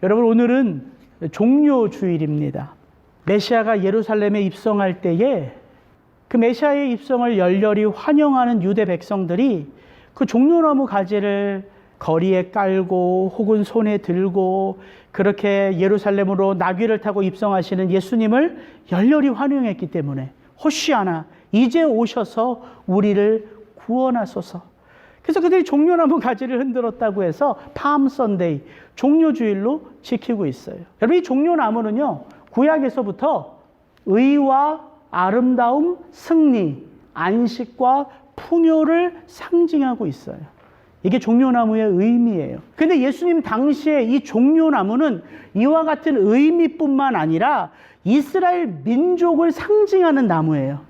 여러분, 오늘은 종료주일입니다. 메시아가 예루살렘에 입성할 때에 그 메시아의 입성을 열렬히 환영하는 유대 백성들이 그 종려나무 가지를 거리에 깔고 혹은 손에 들고 그렇게 예루살렘으로 나귀를 타고 입성하시는 예수님을 열렬히 환영했기 때문에 호시아나, 이제 오셔서 우리를 구원하소서. 그래서 그들이 종려나무 가지를 흔들었다고 해서 팜 선데이, 종료주일로 지키고 있어요. 여러분, 이 종려나무는요, 구약에서부터 의와 아름다움, 승리, 안식과 풍요를 상징하고 있어요. 이게 종려나무의 의미예요. 근데 예수님 당시에 이 종려나무는 이와 같은 의미뿐만 아니라 이스라엘 민족을 상징하는 나무예요.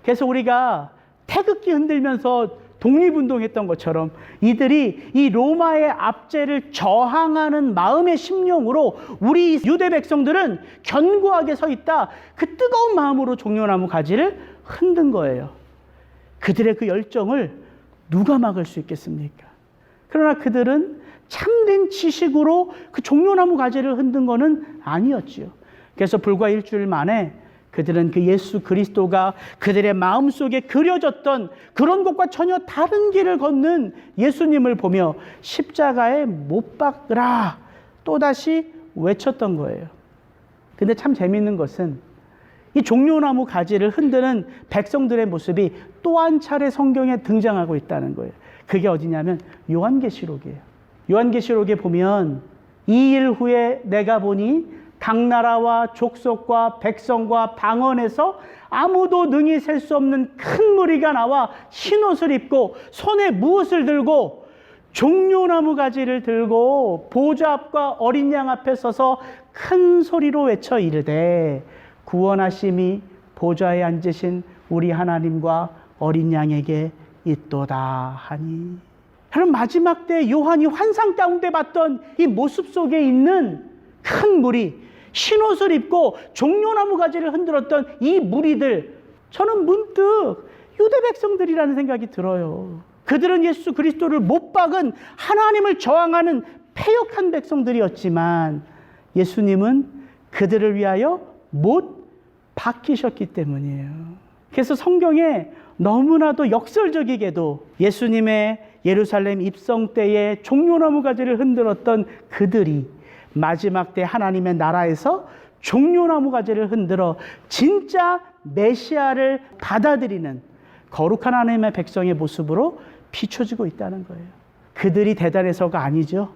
그래서 우리가 태극기 흔들면서 독립운동했던 것처럼 이들이 이 로마의 압제를 저항하는 마음의 심령으로 우리 유대 백성들은 견고하게 서 있다. 그 뜨거운 마음으로 종려나무 가지를 흔든 거예요. 그들의 그 열정을 누가 막을 수 있겠습니까? 그러나 그들은 참된 지식으로 그 종려나무 가지를 흔든 것은 아니었지요. 그래서 불과 일주일 만에 그들은 그 예수 그리스도가 그들의 마음속에 그려졌던 그런 것과 전혀 다른 길을 걷는 예수님을 보며 십자가에 못 박으라 또다시 외쳤던 거예요. 근데 참 재미있는 것은 이 종려나무 가지를 흔드는 백성들의 모습이 또 한 차례 성경에 등장하고 있다는 거예요. 그게 어디냐면 요한계시록이에요. 요한계시록에 보면 이 일 후에 내가 보니 각 나라와 족속과 백성과 방언에서 아무도 능히 셀 수 없는 큰 무리가 나와 흰옷을 입고 손에 무엇을 들고 종려나무 가지를 들고 보좌 앞과 어린 양 앞에 서서 큰 소리로 외쳐 이르되 구원하심이 보좌에 앉으신 우리 하나님과 어린 양에게 있도다 하니. 여러분, 마지막 때 요한이 환상 가운데 봤던 이 모습 속에 있는 큰 무리, 흰옷을 입고 종려나무 가지를 흔들었던 이 무리들, 저는 문득 유대 백성들이라는 생각이 들어요. 그들은 예수 그리스도를 못 박은 하나님을 저항하는 패역한 백성들이었지만 예수님은 그들을 위하여 못 박히셨기 때문이에요. 그래서 성경에 너무나도 역설적이게도 예수님의 예루살렘 입성 때에 종려나무 가지를 흔들었던 그들이 마지막 때 하나님의 나라에서 종려나무 가지를 흔들어 진짜 메시아를 받아들이는 거룩한 하나님의 백성의 모습으로 비춰지고 있다는 거예요. 그들이 대단해서가 아니죠.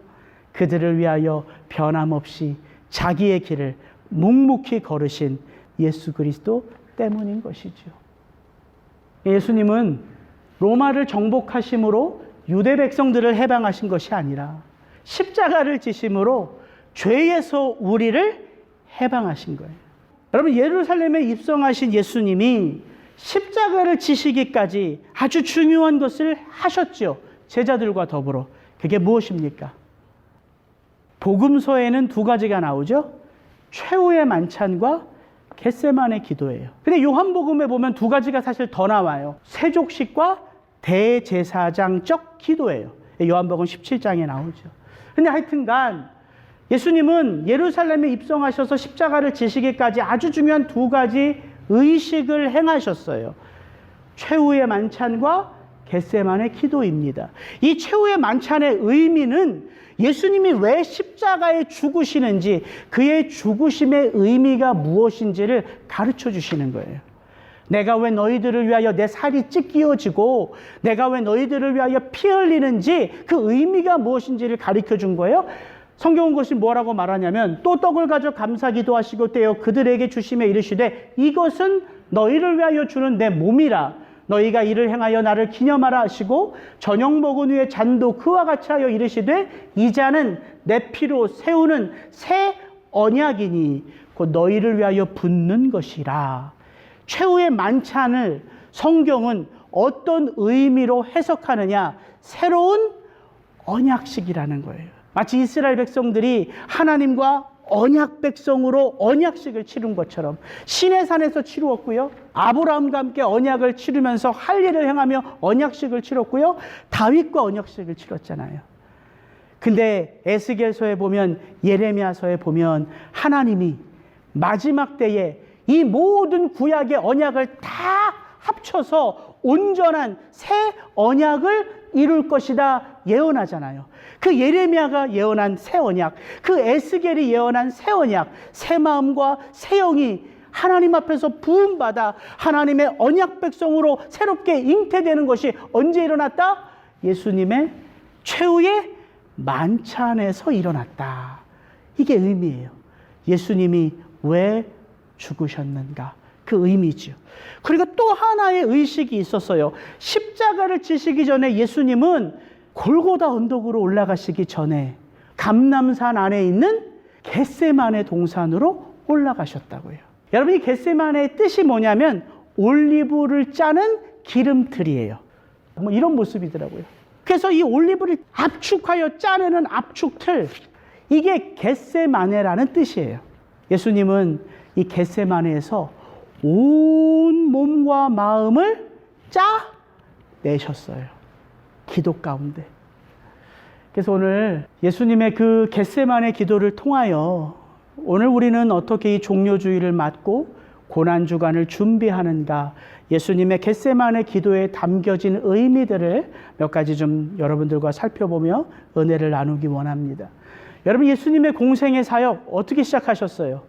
그들을 위하여 변함없이 자기의 길을 묵묵히 걸으신 예수 그리스도 때문인 것이죠. 예수님은 로마를 정복하심으로 유대 백성들을 해방하신 것이 아니라 십자가를 지심으로 죄에서 우리를 해방하신 거예요. 여러분, 예루살렘에 입성하신 예수님이 십자가를 지시기까지 아주 중요한 것을 하셨죠. 제자들과 더불어. 그게 무엇입니까? 복음서에는 두 가지가 나오죠. 최후의 만찬과 겟세마네 기도예요. 근데 요한복음에 보면 두 가지가 사실 더 나와요. 세족식과 대제사장적 기도예요. 요한복음 17장에 나오죠. 근데 하여튼간 예수님은 예루살렘에 입성하셔서 십자가를 지시기까지 아주 중요한 두 가지 의식을 행하셨어요. 최후의 만찬과 겟세마네 기도입니다. 이 최후의 만찬의 의미는 예수님이 왜 십자가에 죽으시는지, 그의 죽으심의 의미가 무엇인지를 가르쳐 주시는 거예요. 내가 왜 너희들을 위하여 내 살이 찢기어지고 내가 왜 너희들을 위하여 피 흘리는지 그 의미가 무엇인지를 가르쳐 준 거예요. 성경은 그것이 뭐라고 말하냐면 또 떡을 가져 감사기도 하시고 떼어 그들에게 주시며 이르시되 이것은 너희를 위하여 주는 내 몸이라. 너희가 이를 행하여 나를 기념하라 하시고 저녁 먹은 후에 잔도 그와 같이 하여 이르시되 이 잔은 내 피로 세우는 새 언약이니 곧 너희를 위하여 붓는 것이라. 최후의 만찬을 성경은 어떤 의미로 해석하느냐? 새로운 언약식이라는 거예요. 마치 이스라엘 백성들이 하나님과 언약 백성으로 언약식을 치른 것처럼 시내산에서 치루었고요. 아브라함과 함께 언약을 치르면서 할 일을 행하며 언약식을 치렀고요. 다윗과 언약식을 치렀잖아요. 근데 에스겔서에 보면, 예레미야서에 보면 하나님이 마지막 때에 이 모든 구약의 언약을 다 합쳐서 온전한 새 언약을 이룰 것이다 예언하잖아요. 그 예레미야가 예언한 새 언약, 그 에스겔이 예언한 새 언약, 새 마음과 새 영이 하나님 앞에서 부음받아 하나님의 언약 백성으로 새롭게 잉태되는 것이 언제 일어났다? 예수님의 최후의 만찬에서 일어났다. 이게 의미예요. 예수님이 왜 죽으셨는가? 그 의미죠. 그리고 또 하나의 의식이 있었어요. 십자가를 지시기 전에 예수님은 골고다 언덕으로 올라가시기 전에 감람산 안에 있는 겟세마네 동산으로 올라가셨다고요. 여러분, 이 겟세마네의 뜻이 뭐냐면 올리브를 짜는 기름틀이에요. 뭐 이런 모습이더라고요. 그래서 이 올리브를 압축하여 짜내는 압축틀, 이게 겟세마네라는 뜻이에요. 예수님은 이 겟세마네에서 온 몸과 마음을 짜내셨어요. 기도 가운데. 그래서 오늘 예수님의 그 겟세마네 기도를 통하여 오늘 우리는 어떻게 이 종료주일을 맞고 고난주간을 준비하는가, 예수님의 겟세마네 기도에 담겨진 의미들을 몇 가지 좀 여러분들과 살펴보며 은혜를 나누기 원합니다. 여러분, 예수님의 공생의 사역 어떻게 시작하셨어요?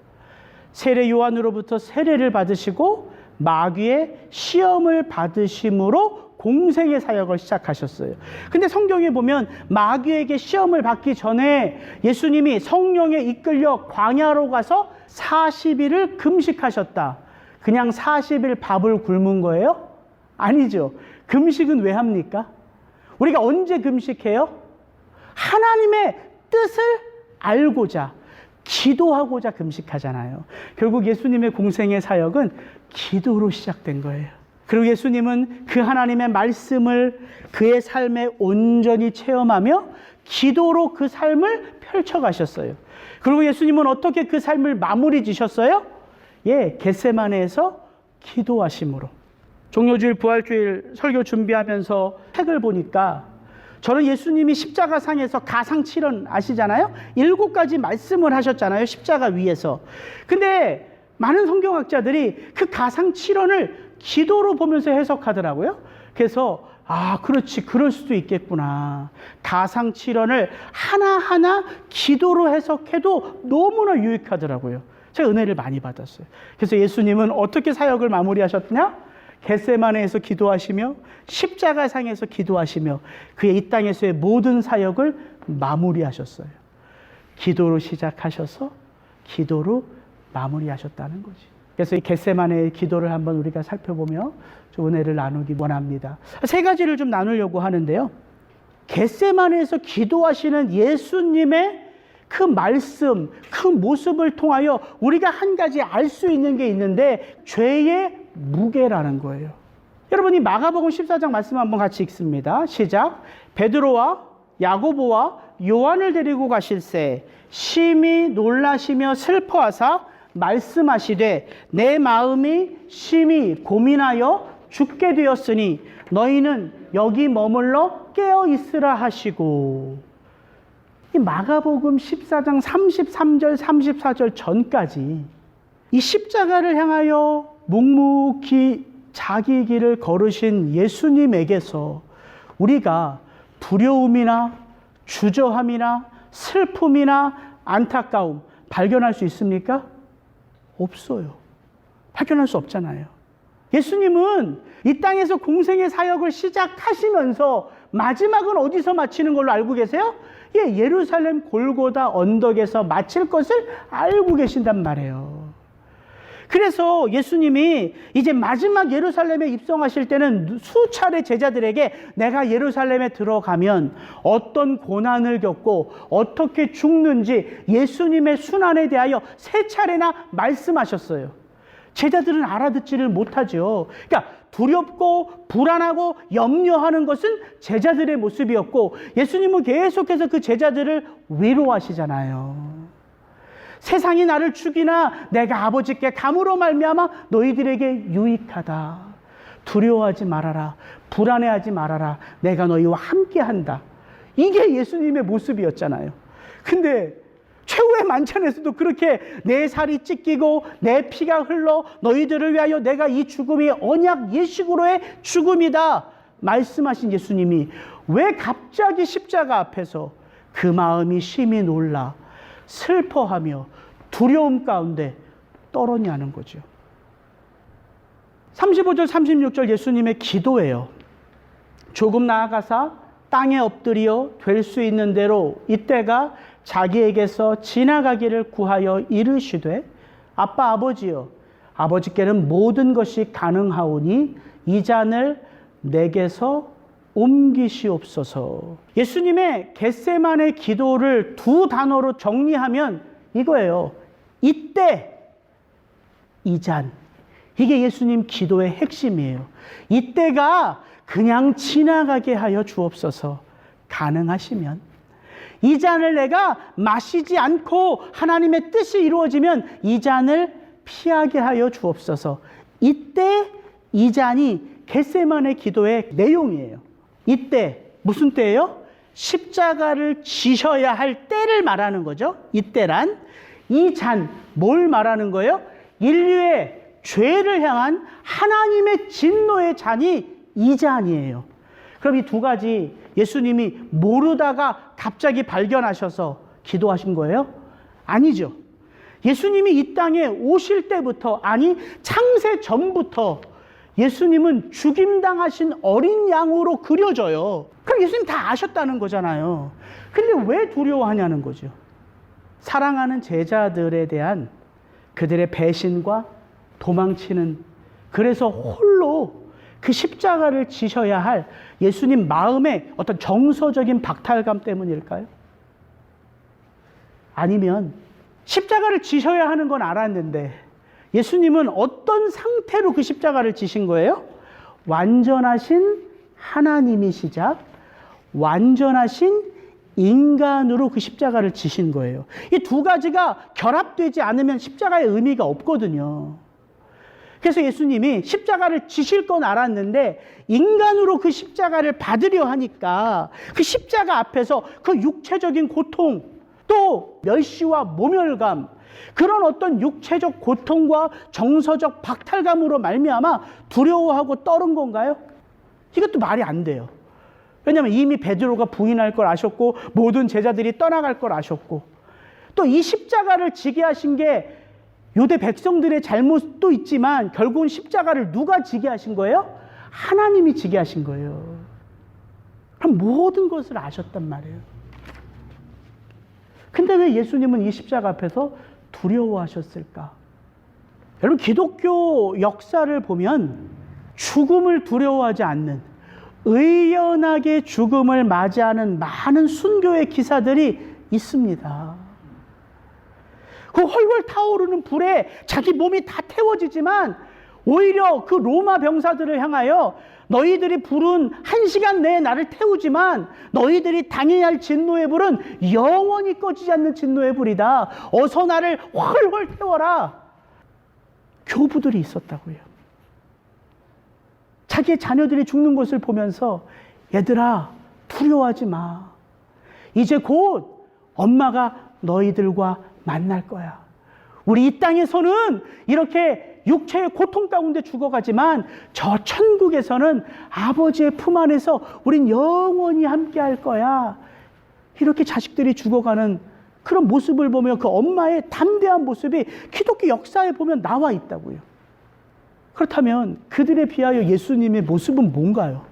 세례 요한으로부터 세례를 받으시고 마귀의 시험을 받으심으로 공생의 사역을 시작하셨어요. 근데 성경에 보면 마귀에게 시험을 받기 전에 예수님이 성령에 이끌려 광야로 가서 40일을 금식하셨다. 그냥 40일 밥을 굶은 거예요? 아니죠. 금식은 왜 합니까? 우리가 언제 금식해요? 하나님의 뜻을 알고자, 기도하고자 금식하잖아요. 결국 예수님의 공생의 사역은 기도로 시작된 거예요. 그리고 예수님은 그 하나님의 말씀을 그의 삶에 온전히 체험하며 기도로 그 삶을 펼쳐가셨어요. 그리고 예수님은 어떻게 그 삶을 마무리 지셨어요? 겟세마네에서 기도하심으로. 종료주일, 부활주일 설교 준비하면서 책을 보니까 저는 예수님이 십자가상에서 가상칠언 아시잖아요? 7가지 말씀을 하셨잖아요, 십자가 위에서. 근데 많은 성경학자들이 그 가상칠언을 기도로 보면서 해석하더라고요. 그래서 그렇지, 그럴 수도 있겠구나. 가상칠언을 하나하나 기도로 해석해도 너무나 유익하더라고요. 제가 은혜를 많이 받았어요. 그래서 예수님은 어떻게 사역을 마무리하셨냐? 겟세마네에서 기도하시며 십자가상에서 기도하시며 그의 이 땅에서의 모든 사역을 마무리하셨어요. 기도로 시작하셔서 기도로 마무리하셨다는 거지. 그래서 이 겟세마네의 기도를 한번 우리가 살펴보며 좀 은혜를 나누기 원합니다. 3가지를 좀 나누려고 하는데요. 겟세마네에서 기도하시는 예수님의 그 말씀, 그 모습을 통하여 우리가 한 가지 알 수 있는 게 있는데, 죄의 무게라는 거예요. 여러분, 이 마가복음 14장 말씀 한번 같이 읽습니다. 시작. 베드로와 야고보와 요한을 데리고 가실새 심히 놀라시며 슬퍼하사 말씀하시되 내 마음이 심히 고민하여 죽게 되었으니 너희는 여기 머물러 깨어 있으라 하시고. 이 마가복음 14장 33절 34절 전까지 이 십자가를 향하여 묵묵히 자기 길을 걸으신 예수님에게서 우리가 두려움이나 주저함이나 슬픔이나 안타까움 발견할 수 있습니까? 없어요. 발견할 수 없잖아요. 예수님은 이 땅에서 공생의 사역을 시작하시면서 마지막은 어디서 마치는 걸로 알고 계세요? 예루살렘 골고다 언덕에서 마칠 것을 알고 계신단 말이에요. 그래서 예수님이 이제 마지막 예루살렘에 입성하실 때는 수차례 제자들에게 내가 예루살렘에 들어가면 어떤 고난을 겪고 어떻게 죽는지 예수님의 순환에 대하여 3차례나 말씀하셨어요. 제자들은 알아듣지를 못하죠. 그러니까 두렵고 불안하고 염려하는 것은 제자들의 모습이었고, 예수님은 계속해서 그 제자들을 위로하시잖아요. 세상이 나를 죽이나 내가 아버지께 감으로 말미암아 너희들에게 유익하다. 두려워하지 말아라. 불안해하지 말아라. 내가 너희와 함께한다. 이게 예수님의 모습이었잖아요. 근데 최후의 만찬에서도 그렇게 내 살이 찢기고 내 피가 흘러 너희들을 위하여 내가 이 죽음이 언약 예식으로의 죽음이다 말씀하신 예수님이 왜 갑자기 십자가 앞에서 그 마음이 심히 놀라 슬퍼하며 두려움 가운데 떨었냐는 거죠. 35절 36절 예수님의 기도예요. 조금 나아가사 땅에 엎드려 될 수 있는 대로 이때가 자기에게서 지나가기를 구하여 이르시되 아빠 아버지여 아버지께는 모든 것이 가능하오니 이 잔을 내게서 옮기시옵소서. 예수님의 겟세마네 기도를 두 단어로 정리하면 이거예요. 이때 이 잔. 이게 예수님 기도의 핵심이에요. 이때가 그냥 지나가게 하여 주옵소서. 가능하시면 이 잔을 내가 마시지 않고 하나님의 뜻이 이루어지면 이 잔을 피하게 하여 주옵소서. 이때 이 잔이 겟세마네 기도의 내용이에요. 이때 무슨 때예요? 십자가를 지셔야 할 때를 말하는 거죠. 이때란 이 잔 뭘 말하는 거예요? 인류의 죄를 향한 하나님의 진노의 잔이 이 잔이에요. 그럼 이 두 가지 예수님이 모르다가 갑자기 발견하셔서 기도하신 거예요? 아니죠. 예수님이 이 땅에 오실 때부터, 아니 창세 전부터 예수님은 죽임당하신 어린 양으로 그려져요. 그럼 예수님 다 아셨다는 거잖아요. 근데 왜 두려워하냐는 거죠. 사랑하는 제자들에 대한 그들의 배신과 도망치는, 그래서 홀로 그 십자가를 지셔야 할 예수님 마음의 어떤 정서적인 박탈감 때문일까요? 아니면 십자가를 지셔야 하는 건 알았는데 예수님은 어떤 상태로 그 십자가를 지신 거예요? 완전하신 하나님이시자 완전하신 인간으로 그 십자가를 지신 거예요. 이 두 가지가 결합되지 않으면 십자가의 의미가 없거든요. 그래서 예수님이 십자가를 지실 건 알았는데 인간으로 그 십자가를 받으려 하니까 그 십자가 앞에서 그 육체적인 고통, 또 멸시와 모멸감, 그런 어떤 육체적 고통과 정서적 박탈감으로 말미암아 두려워하고 떨은 건가요? 이것도 말이 안 돼요. 왜냐하면 이미 베드로가 부인할 걸 아셨고 모든 제자들이 떠나갈 걸 아셨고, 또 이 십자가를 지게 하신 게 유대 백성들의 잘못도 있지만 결국은 십자가를 누가 지게 하신 거예요? 하나님이 지게 하신 거예요. 그럼 모든 것을 아셨단 말이에요. 근데 왜 예수님은 이 십자가 앞에서 두려워하셨을까? 여러분, 기독교 역사를 보면 죽음을 두려워하지 않는, 의연하게 죽음을 맞이하는 많은 순교의 기사들이 있습니다. 그 훨훨 타오르는 불에 자기 몸이 다 태워지지만 오히려 그 로마 병사들을 향하여 너희들이 불은 1시간 내에 나를 태우지만 너희들이 당해야 할 진노의 불은 영원히 꺼지지 않는 진노의 불이다. 어서 나를 훨훨 태워라. 교부들이 있었다고요. 자기의 자녀들이 죽는 것을 보면서 얘들아 두려워하지 마. 이제 곧 엄마가 너희들과 만날 거야. 우리 이 땅에서는 이렇게 육체의 고통 가운데 죽어가지만 저 천국에서는 아버지의 품 안에서 우린 영원히 함께 할 거야. 이렇게 자식들이 죽어가는 그런 모습을 보며 그 엄마의 담대한 모습이 기독교 역사에 보면 나와 있다고요. 그렇다면 그들에 비하여 예수님의 모습은 뭔가요?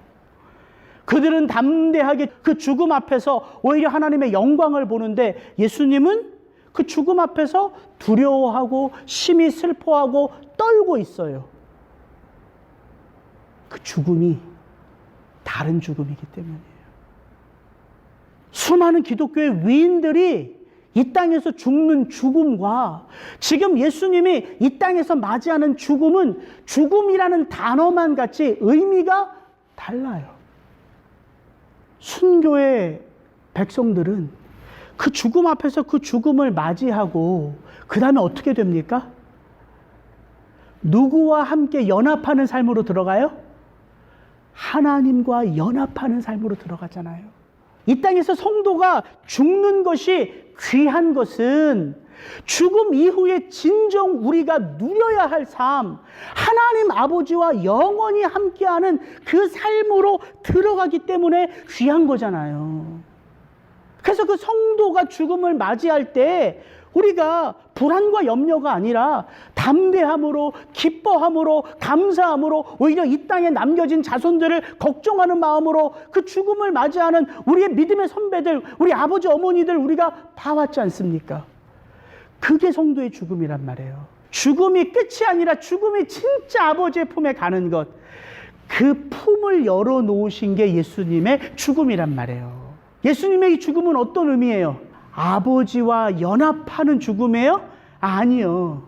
그들은 담대하게 그 죽음 앞에서 오히려 하나님의 영광을 보는데 예수님은 그 죽음 앞에서 두려워하고 심히 슬퍼하고 떨고 있어요. 그 죽음이 다른 죽음이기 때문이에요. 수많은 기독교의 위인들이 이 땅에서 죽는 죽음과 지금 예수님이 이 땅에서 맞이하는 죽음은 죽음이라는 단어만 같이 의미가 달라요. 순교의 백성들은 그 죽음 앞에서 그 죽음을 맞이하고 그 다음에 어떻게 됩니까? 누구와 함께 연합하는 삶으로 들어가요? 하나님과 연합하는 삶으로 들어가잖아요. 이 땅에서 성도가 죽는 것이 귀한 것은 죽음 이후에 진정 우리가 누려야 할 삶, 하나님 아버지와 영원히 함께하는 그 삶으로 들어가기 때문에 귀한 거잖아요. 그래서 그 성도가 죽음을 맞이할 때 우리가 불안과 염려가 아니라 담대함으로, 기뻐함으로, 감사함으로, 오히려 이 땅에 남겨진 자손들을 걱정하는 마음으로 그 죽음을 맞이하는 우리의 믿음의 선배들, 우리 아버지 어머니들 우리가 봐왔지 않습니까? 그게 성도의 죽음이란 말이에요. 죽음이 끝이 아니라 죽음이 진짜 아버지의 품에 가는 것, 그 품을 열어놓으신 게 예수님의 죽음이란 말이에요. 예수님의 이 죽음은 어떤 의미예요? 아버지와 연합하는 죽음이에요? 아니요.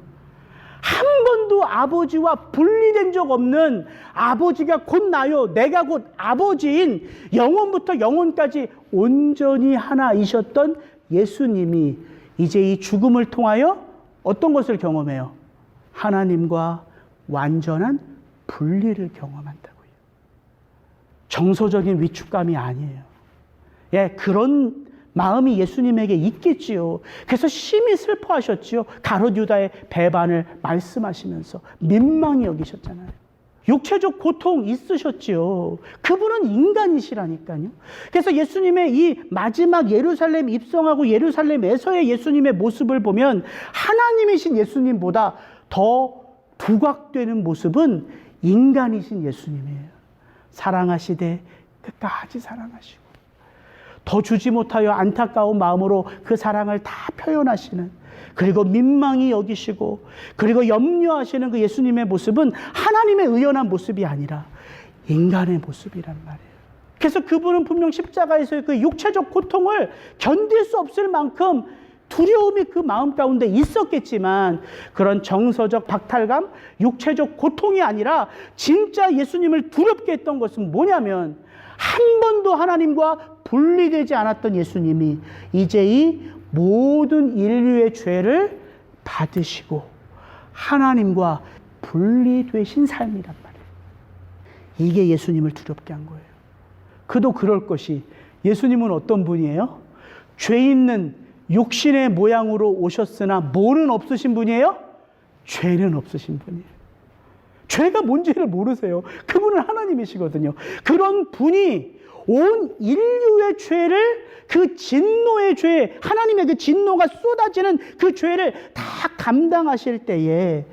한 번도 아버지와 분리된 적 없는, 아버지가 곧 나요, 내가 곧 아버지인, 영원부터 영원까지 온전히 하나이셨던 예수님이 이제 이 죽음을 통하여 어떤 것을 경험해요? 하나님과 완전한 분리를 경험한다고요. 정서적인 위축감이 아니에요. 예, 그런 마음이 예수님에게 있겠지요. 그래서 심히 슬퍼하셨지요. 가룟 유다의 배반을 말씀하시면서 민망히 여기셨잖아요. 육체적 고통 있으셨지요. 그분은 인간이시라니까요. 그래서 예수님의 이 마지막 예루살렘 입성하고 예루살렘에서의 예수님의 모습을 보면 하나님이신 예수님보다 더 부각되는 모습은 인간이신 예수님이에요. 사랑하시되 끝까지 사랑하시고 더 주지 못하여 안타까운 마음으로 그 사랑을 다 표현하시는, 그리고 민망히 여기시고 그리고 염려하시는 그 예수님의 모습은 하나님의 의연한 모습이 아니라 인간의 모습이란 말이에요. 그래서 그분은 분명 십자가에서의 그 육체적 고통을 견딜 수 없을 만큼 두려움이 그 마음 가운데 있었겠지만, 그런 정서적 박탈감, 육체적 고통이 아니라 진짜 예수님을 두렵게 했던 것은 뭐냐면, 한 번도 하나님과 분리되지 않았던 예수님이 이제 이 모든 인류의 죄를 받으시고 하나님과 분리되신 삶이란 말이에요. 이게 예수님을 두렵게 한 거예요. 그도 그럴 것이, 예수님은 어떤 분이에요? 죄 있는 육신의 모양으로 오셨으나 뭐는 없으신 분이에요? 죄는 없으신 분이에요. 죄가 뭔지를 모르세요. 그분은 하나님이시거든요. 그런 분이 온 인류의 죄를, 그 진노의 죄, 하나님의 그 진노가 쏟아지는 그 죄를 다 감당하실 때에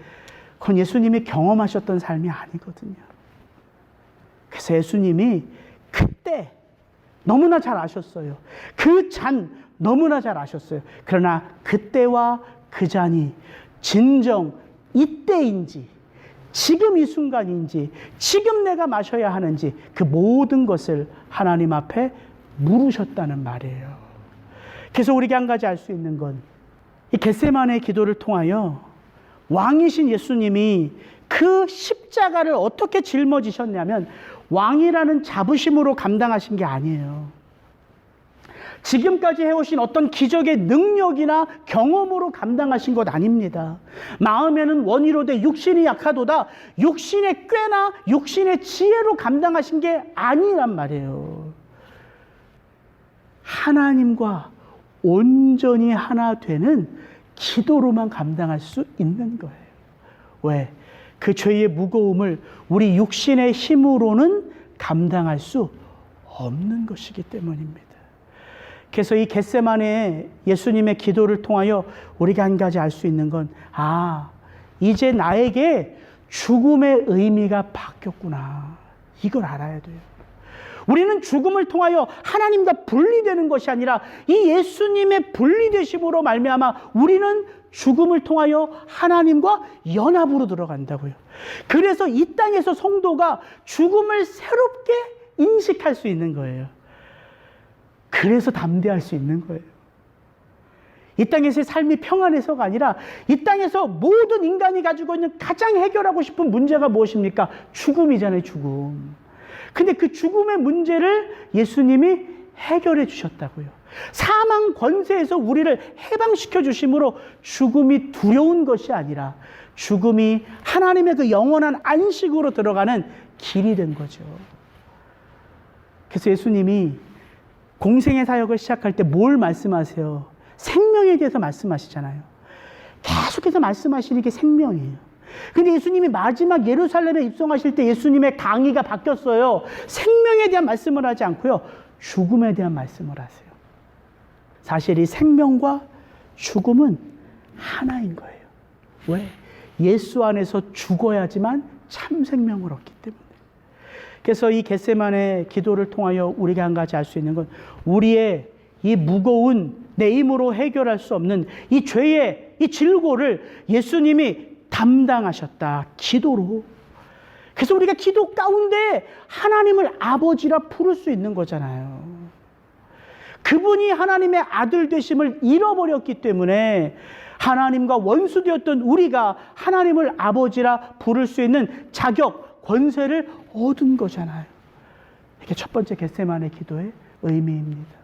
그건 예수님이 경험하셨던 삶이 아니거든요. 그래서 예수님이 그때 너무나 잘 아셨어요. 그 잔 너무나 잘 아셨어요. 그러나 그때와 그 잔이 진정 이때인지, 지금 이 순간인지, 지금 내가 마셔야 하는지, 그 모든 것을 하나님 앞에 물으셨다는 말이에요. 그래서 우리가 한 가지 알 수 있는 건, 이 겟세마네의 기도를 통하여 왕이신 예수님이 그 십자가를 어떻게 짊어지셨냐면 왕이라는 자부심으로 감당하신 게 아니에요. 지금까지 해오신 어떤 기적의 능력이나 경험으로 감당하신 것 아닙니다. 마음에는 원이로되 육신이 약하도다, 육신의 꾀나 육신의 지혜로 감당하신 게 아니란 말이에요. 하나님과 온전히 하나 되는 기도로만 감당할 수 있는 거예요. 왜? 그 죄의 무거움을 우리 육신의 힘으로는 감당할 수 없는 것이기 때문입니다. 그래서 이 겟세마네 예수님의 기도를 통하여 우리가 한 가지 알 수 있는 건, 이제 나에게 죽음의 의미가 바뀌었구나, 이걸 알아야 돼요. 우리는 죽음을 통하여 하나님과 분리되는 것이 아니라 이 예수님의 분리되심으로 말미암아 우리는 죽음을 통하여 하나님과 연합으로 들어간다고요. 그래서 이 땅에서 성도가 죽음을 새롭게 인식할 수 있는 거예요. 그래서 담대할 수 있는 거예요. 이 땅에서의 삶이 평안해서가 아니라 이 땅에서 모든 인간이 가지고 있는 가장 해결하고 싶은 문제가 무엇입니까? 죽음이잖아요, 죽음. 근데 그 죽음의 문제를 예수님이 해결해 주셨다고요. 사망 권세에서 우리를 해방시켜 주심으로 죽음이 두려운 것이 아니라 죽음이 하나님의 그 영원한 안식으로 들어가는 길이 된 거죠. 그래서 예수님이 공생의 사역을 시작할 때 뭘 말씀하세요? 생명에 대해서 말씀하시잖아요. 계속해서 말씀하시는 게 생명이에요. 근데 예수님이 마지막 예루살렘에 입성하실 때 예수님의 강의가 바뀌었어요. 생명에 대한 말씀을 하지 않고요, 죽음에 대한 말씀을 하세요. 사실 이 생명과 죽음은 하나인 거예요. 왜? 예수 안에서 죽어야지만 참 생명을 얻기 때문에. 그래서 이 겟세마네 기도를 통하여 우리가 한 가지 알 수 있는 건, 우리의 이 무거운 내 힘으로 해결할 수 없는 이 죄의 이 질고를 예수님이 담당하셨다. 기도로. 그래서 우리가 기도 가운데 하나님을 아버지라 부를 수 있는 거잖아요. 그분이 하나님의 아들 되심을 잃어버렸기 때문에 하나님과 원수되었던 우리가 하나님을 아버지라 부를 수 있는 자격, 권세를 얻은 거잖아요. 이게 첫 번째 겟세마네 기도의 의미입니다.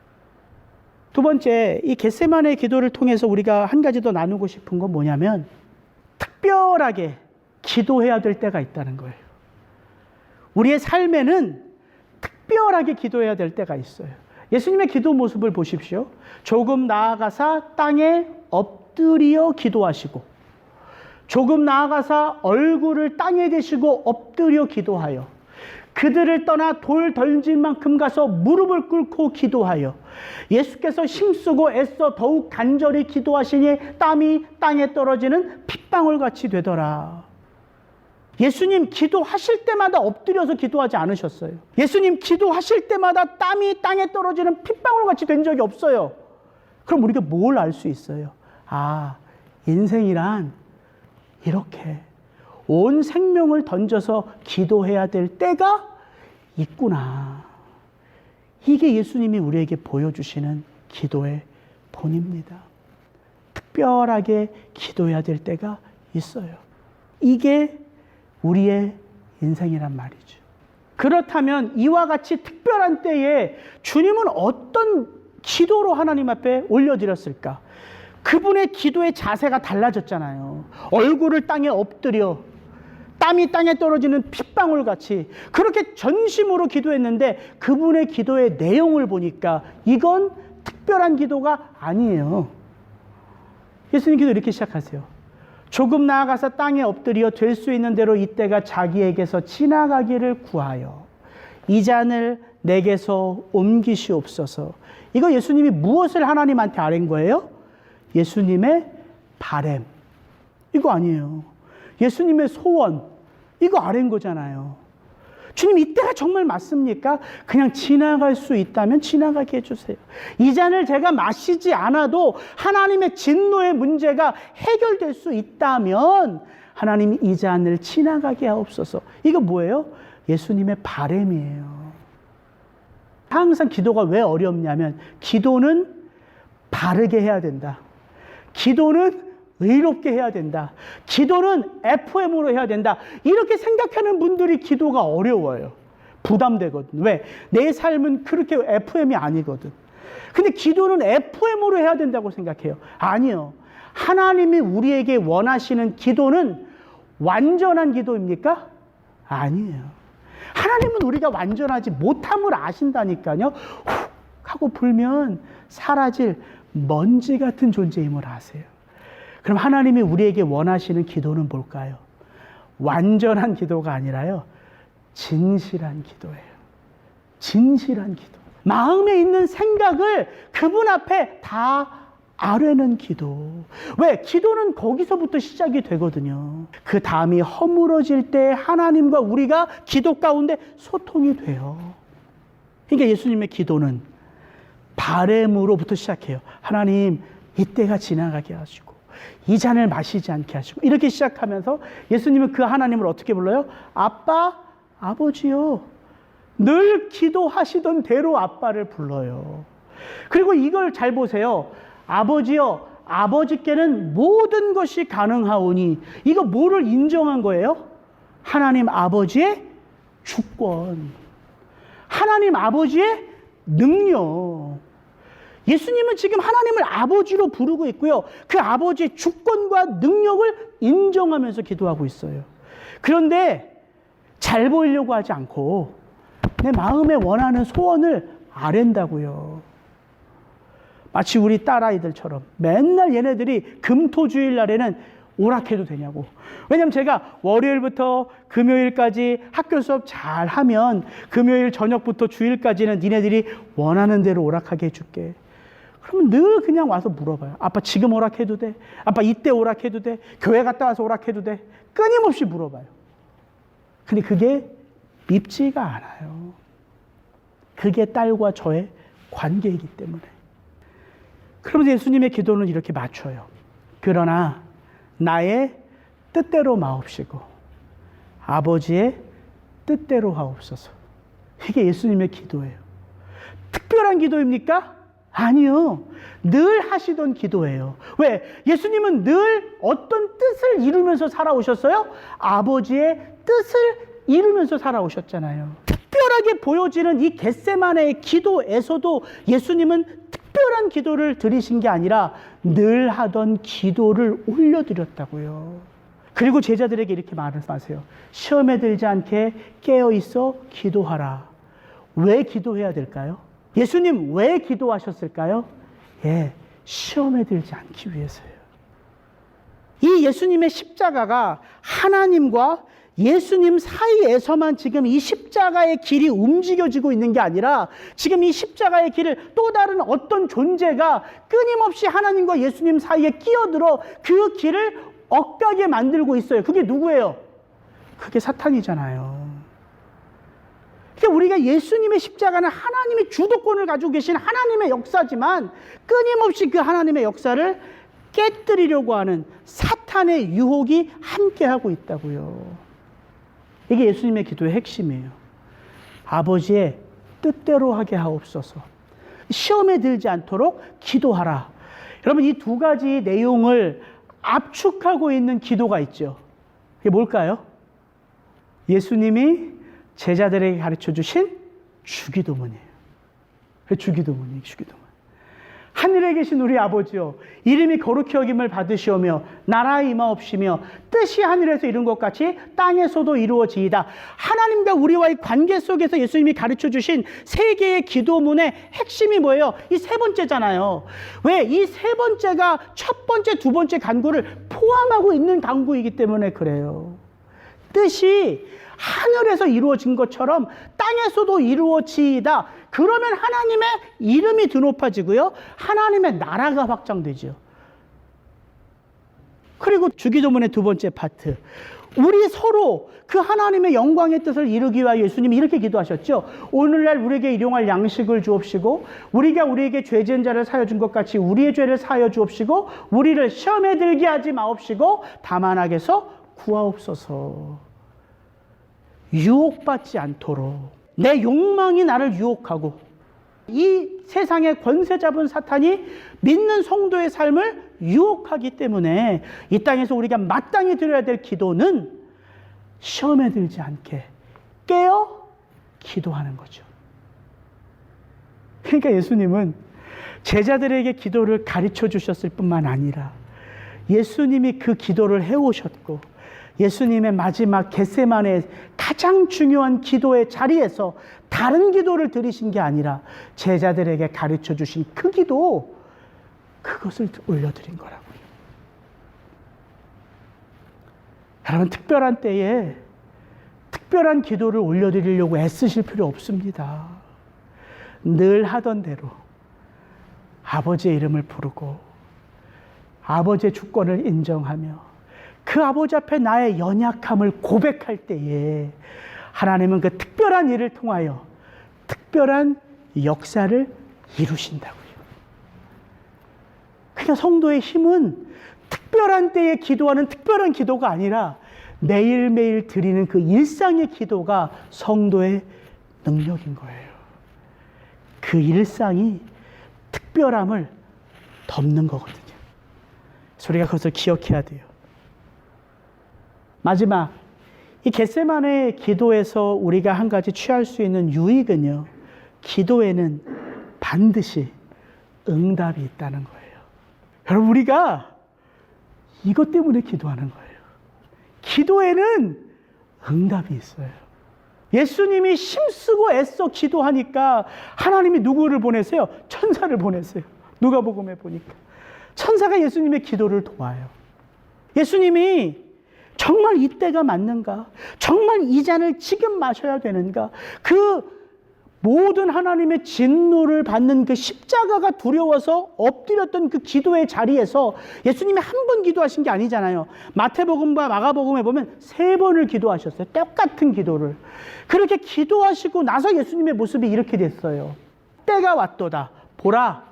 두 번째, 이 겟세마네 기도를 통해서 우리가 한 가지 더 나누고 싶은 건 뭐냐면, 특별하게 기도해야 될 때가 있다는 거예요. 우리의 삶에는 특별하게 기도해야 될 때가 있어요. 예수님의 기도 모습을 보십시오. 조금 나아가사 땅에 엎드려 기도하시고, 조금 나아가사 얼굴을 땅에 대시고 엎드려 기도하여, 그들을 떠나 돌 던질 만큼 가서 무릎을 꿇고 기도하여, 예수께서 힘쓰고 애써 더욱 간절히 기도하시니 땀이 땅에 떨어지는 핏방울같이 되더라. 예수님 기도하실 때마다 엎드려서 기도하지 않으셨어요. 예수님 기도하실 때마다 땀이 땅에 떨어지는 핏방울같이 된 적이 없어요. 그럼 우리가 뭘 알 수 있어요? 아, 인생이란 이렇게 온 생명을 던져서 기도해야 될 때가 있구나. 이게 예수님이 우리에게 보여주시는 기도의 본입니다. 특별하게 기도해야 될 때가 있어요. 이게 우리의 인생이란 말이죠. 그렇다면 이와 같이 특별한 때에 주님은 어떤 기도로 하나님 앞에 올려드렸을까? 그분의 기도의 자세가 달라졌잖아요. 얼굴을 땅에 엎드려 땀이 땅에 떨어지는 핏방울같이 그렇게 전심으로 기도했는데, 그분의 기도의 내용을 보니까 이건 특별한 기도가 아니에요. 예수님 기도 이렇게 시작하세요. 조금 나아가서 땅에 엎드려 될 수 있는 대로 이때가 자기에게서 지나가기를 구하여 이 잔을 내게서 옮기시옵소서. 이거 예수님이 무엇을 하나님한테 아뢰는 거예요? 예수님의 바램. 이거 아니에요. 예수님의 소원. 이거 아뢰는 거잖아요. 주님, 이때가 정말 맞습니까? 그냥 지나갈 수 있다면 지나가게 해주세요. 이 잔을 제가 마시지 않아도 하나님의 진노의 문제가 해결될 수 있다면 하나님이 이 잔을 지나가게 하옵소서. 이거 뭐예요? 예수님의 바램이에요. 항상 기도가 왜 어렵냐면, 기도는 바르게 해야 된다. 기도는 의롭게 해야 된다. 기도는 FM으로 해야 된다. 이렇게 생각하는 분들이 기도가 어려워요. 부담되거든. 왜? 내 삶은 그렇게 FM이 아니거든. 근데 기도는 FM으로 해야 된다고 생각해요. 아니요. 하나님이 우리에게 원하시는 기도는 완전한 기도입니까? 아니에요. 하나님은 우리가 완전하지 못함을 아신다니까요. 훅 하고 불면 사라질 먼지 같은 존재임을 아세요. 그럼 하나님이 우리에게 원하시는 기도는 뭘까요? 완전한 기도가 아니라요, 진실한 기도예요. 진실한 기도. 마음에 있는 생각을 그분 앞에 다 아뢰는 기도. 왜? 기도는 거기서부터 시작이 되거든요. 그 다음이 허물어질 때 하나님과 우리가 기도 가운데 소통이 돼요. 그러니까 예수님의 기도는 바램으로부터 시작해요. 하나님, 이때가 지나가게 하시고 이 잔을 마시지 않게 하시고, 이렇게 시작하면서 예수님은 그 하나님을 어떻게 불러요? 아빠, 아버지요. 늘 기도하시던 대로 아빠를 불러요. 그리고 이걸 잘 보세요. 아버지요, 아버지께는 모든 것이 가능하오니. 이거 뭐를 인정한 거예요? 하나님 아버지의 주권, 하나님 아버지의 능력. 예수님은 지금 하나님을 아버지로 부르고 있고요, 그 아버지의 주권과 능력을 인정하면서 기도하고 있어요. 그런데 잘 보이려고 하지 않고 내 마음에 원하는 소원을 아랜다고요. 마치 우리 딸아이들처럼 맨날 얘네들이 금토주일 날에는 오락해도 되냐고. 왜냐면 제가 월요일부터 금요일까지 학교 수업 잘 하면 금요일 저녁부터 주일까지는 니네들이 원하는 대로 오락하게 해줄게. 그러면 늘 그냥 와서 물어봐요. 아빠 지금 오락해도 돼? 아빠 이때 오락해도 돼? 교회 갔다 와서 오락해도 돼? 끊임없이 물어봐요. 근데 그게 밉지가 않아요. 그게 딸과 저의 관계이기 때문에. 그러면서 예수님의 기도는 이렇게 맞춰요. 그러나 나의 뜻대로 마옵시고 아버지의 뜻대로 하옵소서. 이게 예수님의 기도예요. 특별한 기도입니까? 아니요. 늘 하시던 기도예요. 왜? 예수님은 늘 어떤 뜻을 이루면서 살아오셨어요? 아버지의 뜻을 이루면서 살아오셨잖아요. 특별하게 보여지는 이 겟세마네의 기도에서도 예수님은 특별한 기도를 드리신 게 아니라 늘 하던 기도를 올려드렸다고요. 그리고 제자들에게 이렇게 말씀하세요. 시험에 들지 않게 깨어있어 기도하라. 왜 기도해야 될까요? 예수님 왜 기도하셨을까요? 시험에 들지 않기 위해서요. 이 예수님의 십자가가 하나님과 예수님 사이에서만 지금 이 십자가의 길이 움직여지고 있는 게 아니라 지금 이 십자가의 길을 또 다른 어떤 존재가 끊임없이 하나님과 예수님 사이에 끼어들어 그 길을 엇가게 만들고 있어요. 그게 누구예요? 그게 사탄이잖아요. 그러니까 우리가 예수님의 십자가는 하나님이 주도권을 가지고 계신 하나님의 역사지만 끊임없이 그 하나님의 역사를 깨뜨리려고 하는 사탄의 유혹이 함께하고 있다고요. 이게 예수님의 기도의 핵심이에요. 아버지의 뜻대로 하게 하옵소서. 시험에 들지 않도록 기도하라. 여러분 이 두 가지 내용을 압축하고 있는 기도가 있죠. 그게 뭘까요? 예수님이 제자들에게 가르쳐 주신 주기도문이에요. 주기도문이에요. 주기도문. 하늘에 계신 우리 아버지여, 이름이 거룩히 여김을 받으시오며 나라에 임하옵시며 뜻이 하늘에서 이룬 것 같이 땅에서도 이루어지이다. 하나님과 우리와의 관계 속에서 예수님이 가르쳐 주신 세 개의 기도문의 핵심이 뭐예요? 이 세 번째잖아요. 왜? 이 세 번째가 첫 번째, 두 번째 간구를 포함하고 있는 간구이기 때문에 그래요. 뜻이 하늘에서 이루어진 것처럼 땅에서도 이루어지이다. 그러면 하나님의 이름이 드높아지고요. 하나님의 나라가 확장되죠. 그리고 주기도문의 두 번째 파트. 우리 서로 그 하나님의 영광의 뜻을 이루기 위하여 예수님이 이렇게 기도하셨죠. 오늘날 우리에게 일용할 양식을 주옵시고 우리가 우리에게 죄 지은 자를 사하여 준 것 같이 우리의 죄를 사하여 주옵시고 우리를 시험에 들게 하지 마옵시고 다만 악에서 구하옵소서. 유혹받지 않도록 내 욕망이 나를 유혹하고 이 세상의 권세 잡은 사탄이 믿는 성도의 삶을 유혹하기 때문에 이 땅에서 우리가 마땅히 드려야 될 기도는 시험에 들지 않게 깨어 기도하는 거죠. 그러니까 예수님은 제자들에게 기도를 가르쳐 주셨을 뿐만 아니라 예수님이 그 기도를 해오셨고 예수님의 마지막 겟세마네 가장 중요한 기도의 자리에서 다른 기도를 드리신 게 아니라 제자들에게 가르쳐 주신 그 기도, 그것을 올려드린 거라고요. 여러분, 특별한 때에 특별한 기도를 올려드리려고 애쓰실 필요 없습니다. 늘 하던 대로 아버지의 이름을 부르고 아버지의 주권을 인정하며 그 아버지 앞에 나의 연약함을 고백할 때에 하나님은 그 특별한 일을 통하여 특별한 역사를 이루신다고요. 그러니까 성도의 힘은 특별한 때에 기도하는 특별한 기도가 아니라 매일매일 드리는 그 일상의 기도가 성도의 능력인 거예요. 그 일상이 특별함을 덮는 거거든요. 그래서 우리가 그것을 기억해야 돼요. 마지막, 이 겟세마네 기도에서 우리가 한 가지 취할 수 있는 유익은요, 기도에는 반드시 응답이 있다는 거예요. 여러분, 우리가 이것 때문에 기도하는 거예요. 기도에는 응답이 있어요. 예수님이 힘쓰고 애써 기도하니까 하나님이 누구를 보내세요? 천사를 보내세요. 누가복음에 보니까 천사가 예수님의 기도를 도와요. 예수님이 정말 이때가 맞는가? 정말 이 잔을 지금 마셔야 되는가? 그 모든 하나님의 진노를 받는 그 십자가가 두려워서 엎드렸던 그 기도의 자리에서 예수님이 한 번 기도하신 게 아니잖아요. 마태복음과 마가복음에 보면 3번을 기도하셨어요. 똑같은 기도를. 그렇게 기도하시고 나서 예수님의 모습이 이렇게 됐어요. 때가 왔도다. 보라,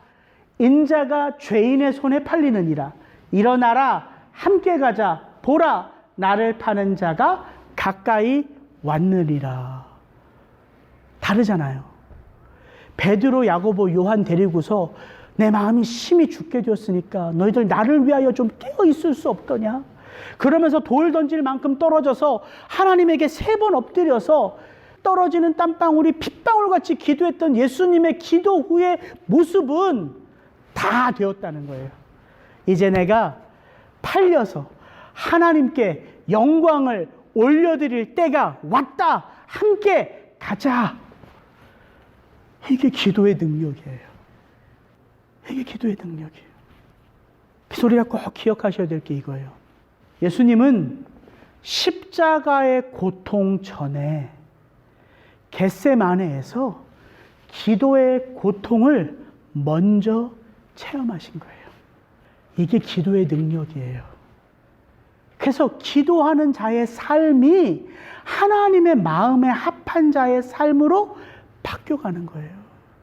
인자가 죄인의 손에 팔리느니라. 일어나라, 함께 가자. 보라, 나를 파는 자가 가까이 왔느니라. 다르잖아요. 베드로, 야고보, 요한 데리고서 내 마음이 심히 죽게 되었으니까 너희들 나를 위하여 좀 깨어 있을 수 없더냐? 그러면서 돌 던질 만큼 떨어져서 하나님에게 3번 엎드려서 떨어지는 땀방울이 핏방울같이 기도했던 예수님의 기도 후의 모습은 다 되었다는 거예요. 이제 내가 팔려서 하나님께 영광을 올려드릴 때가 왔다. 함께 가자. 이게 기도의 능력이에요. 이게 기도의 능력이에요. 비소리가 꼭 기억하셔야 될 게 이거예요. 예수님은 십자가의 고통 전에 겟세마네에서 기도의 고통을 먼저 체험하신 거예요. 이게 기도의 능력이에요. 그래서 기도하는 자의 삶이 하나님의 마음에 합한 자의 삶으로 바뀌어가는 거예요.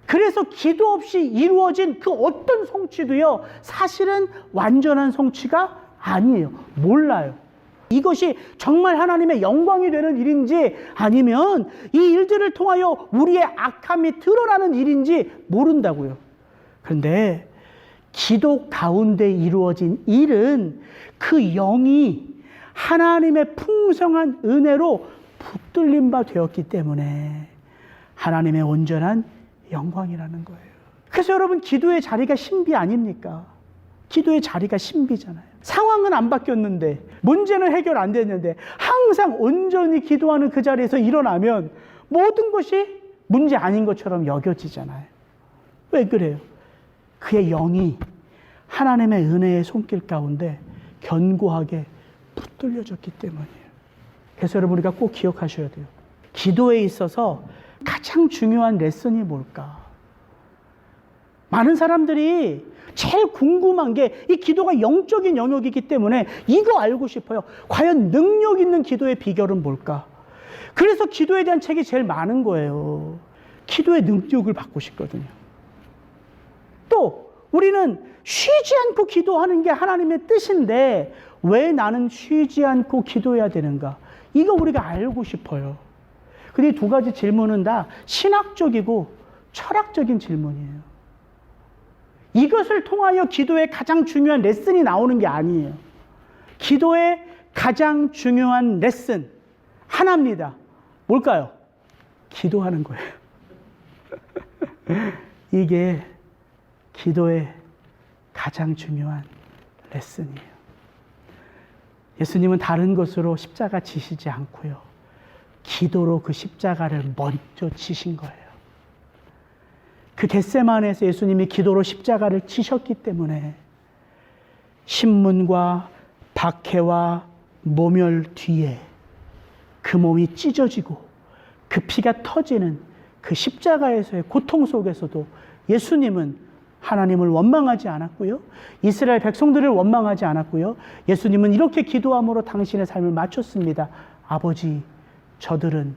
그래서 기도 없이 이루어진 그 어떤 성취도요, 사실은 완전한 성취가 아니에요. 몰라요. 이것이 정말 하나님의 영광이 되는 일인지 아니면 이 일들을 통하여 우리의 악함이 드러나는 일인지 모른다고요. 그런데 기도 가운데 이루어진 일은 그 영이 하나님의 풍성한 은혜로 붙들림 바 되었기 때문에 하나님의 온전한 영광이라는 거예요. 그래서 여러분, 기도의 자리가 신비 아닙니까? 기도의 자리가 신비잖아요. 상황은 안 바뀌었는데, 문제는 해결 안 됐는데 항상 온전히 기도하는 그 자리에서 일어나면 모든 것이 문제 아닌 것처럼 여겨지잖아요. 왜 그래요? 그의 영이 하나님의 은혜의 손길 가운데 견고하게 붙들려졌기 때문이에요. 그래서 여러분, 우리가 꼭 기억하셔야 돼요. 기도에 있어서 가장 중요한 레슨이 뭘까? 많은 사람들이 제일 궁금한 게 이 기도가 영적인 영역이기 때문에 이거 알고 싶어요. 과연 능력 있는 기도의 비결은 뭘까? 그래서 기도에 대한 책이 제일 많은 거예요. 기도의 능력을 받고 싶거든요. 또 우리는 쉬지 않고 기도하는 게 하나님의 뜻인데 왜 나는 쉬지 않고 기도해야 되는가? 이거 우리가 알고 싶어요. 근데 이 2가지 질문은 다 신학적이고 철학적인 질문이에요. 이것을 통하여 기도의 가장 중요한 레슨이 나오는 게 아니에요. 기도의 가장 중요한 레슨 하나입니다. 뭘까요? 기도하는 거예요. 이게 기도의 가장 중요한 레슨이에요. 예수님은 다른 것으로 십자가 지시지 않고요, 기도로 그 십자가를 먼저 지신 거예요. 그 겟세마네에서 예수님이 기도로 십자가를 지셨기 때문에 신문과 박해와 모멸 뒤에 그 몸이 찢어지고 그 피가 터지는 그 십자가에서의 고통 속에서도 예수님은 하나님을 원망하지 않았고요, 이스라엘 백성들을 원망하지 않았고요, 예수님은 이렇게 기도함으로 당신의 삶을 마쳤습니다. 아버지, 저들은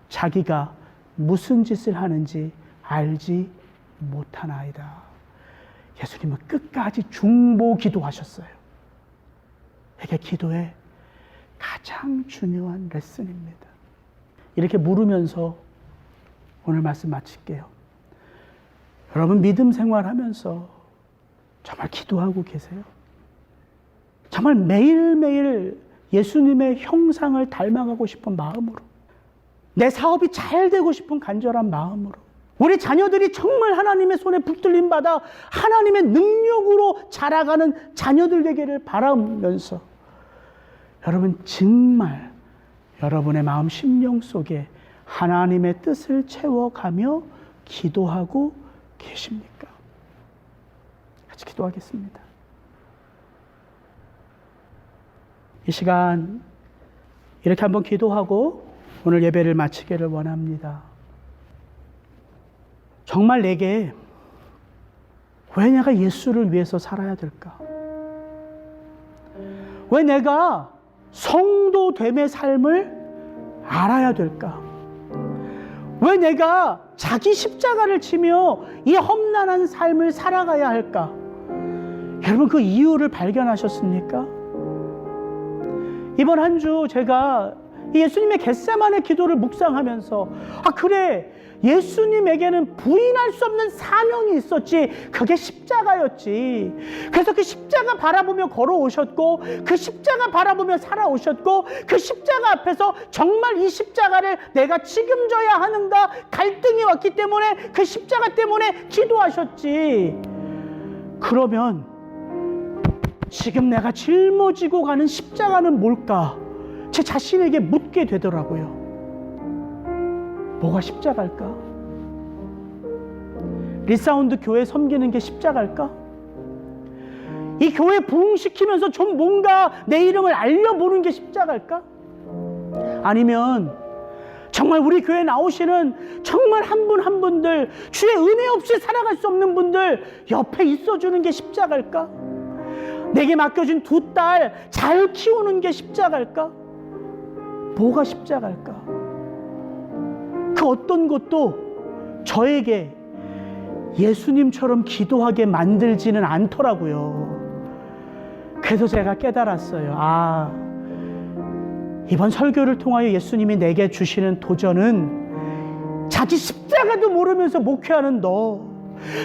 자기가 무슨 짓을 하는지 알지 못하나이다. 예수님은 끝까지 중보 기도하셨어요. 이게 기도의 가장 중요한 레슨입니다. 이렇게 물으면서 오늘 말씀 마칠게요. 여러분, 믿음 생활하면서 정말 기도하고 계세요? 정말 매일매일 예수님의 형상을 닮아가고 싶은 마음으로, 내 사업이 잘 되고 싶은 간절한 마음으로, 우리 자녀들이 정말 하나님의 손에 붙들림 받아 하나님의 능력으로 자라가는 자녀들 되기를 바라면서, 여러분 정말 여러분의 마음 심령 속에 하나님의 뜻을 채워가며 기도하고 계십니까? 같이 기도하겠습니다. 이 시간 이렇게 한번 기도하고 오늘 예배를 마치기를 원합니다. 정말 내게 왜 내가 예수를 위해서 살아야 될까? 왜 내가 성도됨의 삶을 알아야 될까? 왜 내가 자기 십자가를 치며 이 험난한 삶을 살아가야 할까? 여러분, 그 이유를 발견하셨습니까? 이번 한 주 제가 예수님의 겟세마네 기도를 묵상하면서 그래, 예수님에게는 부인할 수 없는 사명이 있었지. 그게 십자가였지. 그래서 그 십자가 바라보며 걸어오셨고, 그 십자가 바라보며 살아오셨고, 그 십자가 앞에서 정말 이 십자가를 내가 책임져야 하는가 갈등이 왔기 때문에 그 십자가 때문에 기도하셨지. 그러면 지금 내가 짊어지고 가는 십자가는 뭘까? 제 자신에게 묻게 되더라고요. 뭐가 십자가일까? 리사운드 교회 섬기는 게 십자가일까? 이 교회 부흥시키면서 좀 뭔가 내 이름을 알려보는 게 십자가일까? 아니면 정말 우리 교회에 나오시는 정말 한 분 한 분들, 주의 은혜 없이 살아갈 수 없는 분들 옆에 있어주는 게 십자가일까? 내게 맡겨진 두 딸 잘 키우는 게 십자가일까? 뭐가 십자가일까? 그 어떤 것도 저에게 예수님처럼 기도하게 만들지는 않더라고요. 그래서 제가 깨달았어요. 이번 설교를 통하여 예수님이 내게 주시는 도전은 자기 십자가도 모르면서 목회하는 너,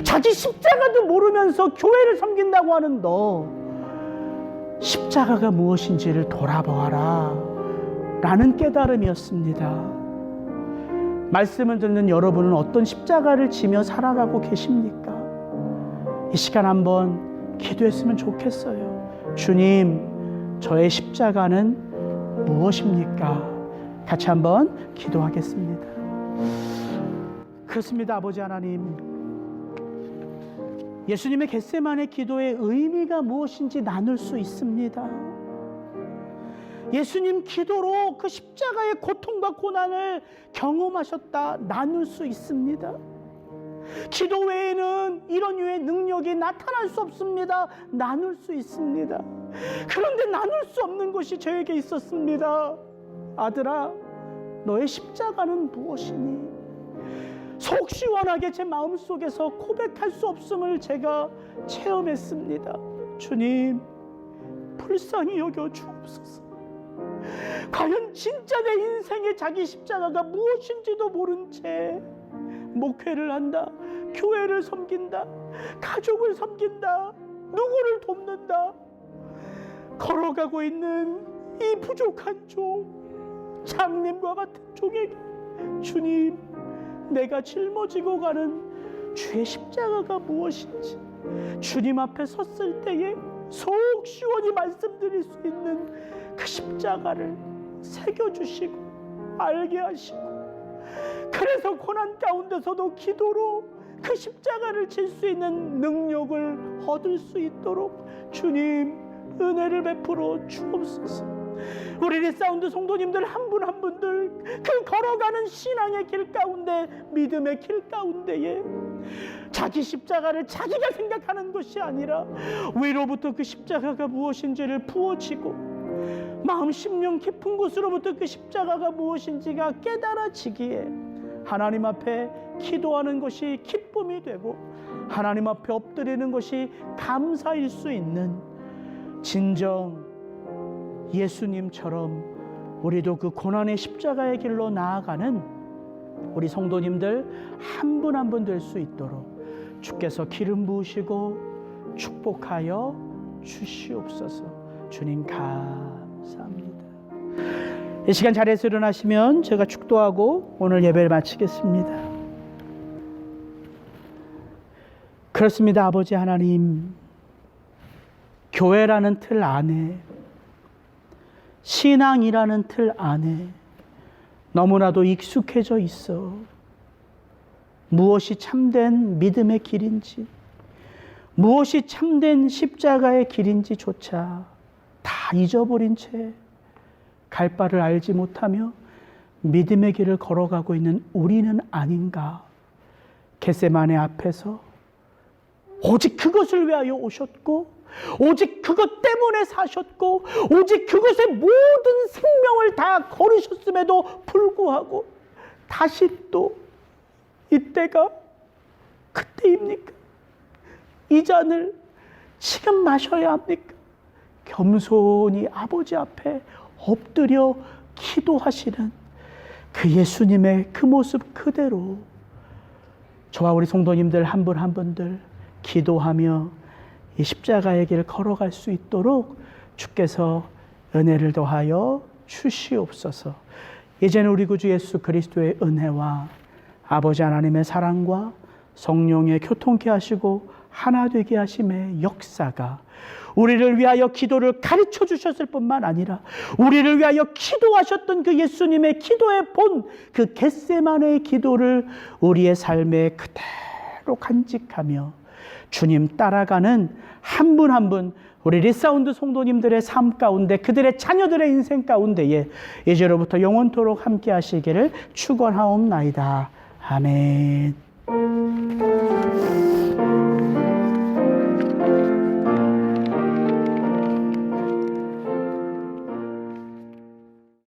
자기 십자가도 모르면서 교회를 섬긴다고 하는 너, 십자가가 무엇인지를 돌아보아라 라는 깨달음이었습니다. 말씀을 듣는 여러분은 어떤 십자가를 지며 살아가고 계십니까? 이 시간 한번 기도했으면 좋겠어요. 주님, 저의 십자가는 무엇입니까? 같이 한번 기도하겠습니다. 그렇습니다. 아버지 하나님, 예수님의 겟세마네 기도의 의미가 무엇인지 나눌 수 있습니다. 예수님 기도로 그 십자가의 고통과 고난을 경험하셨다, 나눌 수 있습니다. 기도 외에는 이런 유의 능력이 나타날 수 없습니다. 나눌 수 있습니다. 그런데 나눌 수 없는 것이 저에게 있었습니다. 아들아, 너의 십자가는 무엇이니? 속 시원하게 제 마음속에서 고백할 수 없음을 제가 체험했습니다. 주님, 불쌍히 여겨 주옵소서. 과연 진짜 내 인생의 자기 십자가가 무엇인지도 모른 채 목회를 한다, 교회를 섬긴다, 가족을 섬긴다, 누구를 돕는다, 걸어가고 있는 이 부족한 종, 장님과 같은 종에게 주님, 내가 짊어지고 가는 주의 십자가가 무엇인지 주님 앞에 섰을 때에 속 시원히 말씀드릴 수 있는 그 십자가를 새겨주시고 알게 하시고, 그래서 고난 가운데서도 기도로 그 십자가를 질 수 있는 능력을 얻을 수 있도록 주님 은혜를 베풀어 주옵소서. 우리 리사운드 성도님들 한 분 한 분들 그 걸어가는 신앙의 길 가운데, 믿음의 길 가운데에 자기 십자가를 자기가 생각하는 것이 아니라 위로부터 그 십자가가 무엇인지를 부어지고 마음 심령 깊은 곳으로부터 그 십자가가 무엇인지가 깨달아지기에 하나님 앞에 기도하는 것이 기쁨이 되고 하나님 앞에 엎드리는 것이 감사일 수 있는, 진정 예수님처럼 우리도 그 고난의 십자가의 길로 나아가는 우리 성도님들 한 분 한 분 될 수 있도록 주께서 기름 부으시고 축복하여 주시옵소서. 주님 감사합니다. 이 시간 자리에서 일어나시면 제가 축도하고 오늘 예배를 마치겠습니다. 그렇습니다. 아버지 하나님, 교회라는 틀 안에, 신앙이라는 틀 안에 너무나도 익숙해져 있어. 무엇이 참된 믿음의 길인지, 무엇이 참된 십자가의 길인지조차 다 잊어버린 채 갈 바를 알지 못하며 믿음의 길을 걸어가고 있는 우리는 아닌가. 겟세마네 앞에서 오직 그것을 위하여 오셨고, 오직 그것 때문에 사셨고, 오직 그것에 모든 생명을 다 걸으셨음에도 불구하고 다시 또 이때가 그때입니까? 이 잔을 지금 마셔야 합니까? 겸손히 아버지 앞에 엎드려 기도하시는 그 예수님의 그 모습 그대로 저와 우리 성도님들 한 분 한 분들 기도하며 이 십자가의 길을 걸어갈 수 있도록 주께서 은혜를 더하여 주시옵소서. 이제는 우리 구주 예수 그리스도의 은혜와 아버지 하나님의 사랑과 성령의 교통케 하시고 하나 되게 하심의 역사가 우리를 위하여 기도를 가르쳐 주셨을 뿐만 아니라 우리를 위하여 기도하셨던 그 예수님의 기도의 본 그 겟세마네의 기도를 우리의 삶에 그대로 간직하며 주님 따라가는 한 분 한 분 우리 리사운드 성도님들의 삶 가운데 그들의 자녀들의 인생 가운데에 이제로부터 영원토록 함께 하시기를 축원하옵나이다. 아멘.